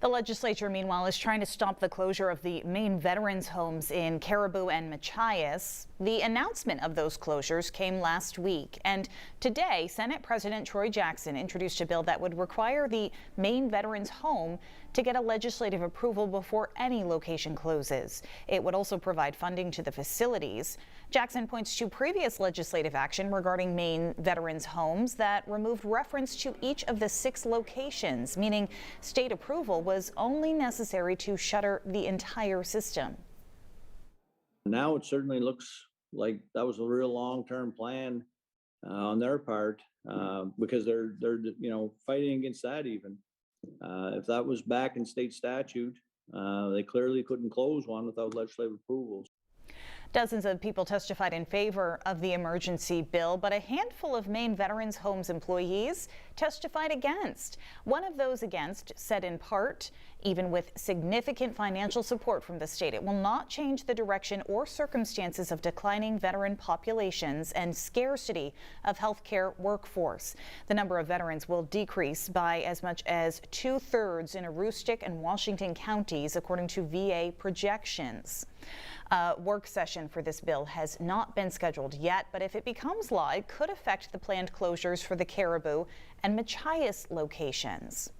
The legislature, meanwhile, is trying to stop the closure of the Maine Veterans Homes in Caribou and Machias. The announcement of those closures came last week, and today Senate President Troy Jackson introduced a bill that would require the Maine Veterans Home to get a legislative approval before any location closes. It would also provide funding to the facilities. Jackson points to previous legislative action regarding Maine Veterans Homes that removed reference to each of the 6 locations, meaning state approval was only necessary to shutter the entire system. Now it certainly looks like that was a real long-term plan on their part, because they're fighting against that even. If that was back in state statute, they clearly couldn't close one without legislative approvals. Dozens of people testified in favor of the emergency bill, but a handful of Maine Veterans Homes employees testified against. One of those against said in part, even with significant financial support from the state, it will not change the direction or circumstances of declining veteran populations and scarcity of healthcare workforce. The number of veterans will decrease by as much as 2/3 in Aroostook and Washington counties, according to VA projections. A work session for this bill has not been scheduled yet, but if it becomes law, it could affect the planned closures for the Caribou and Machias locations.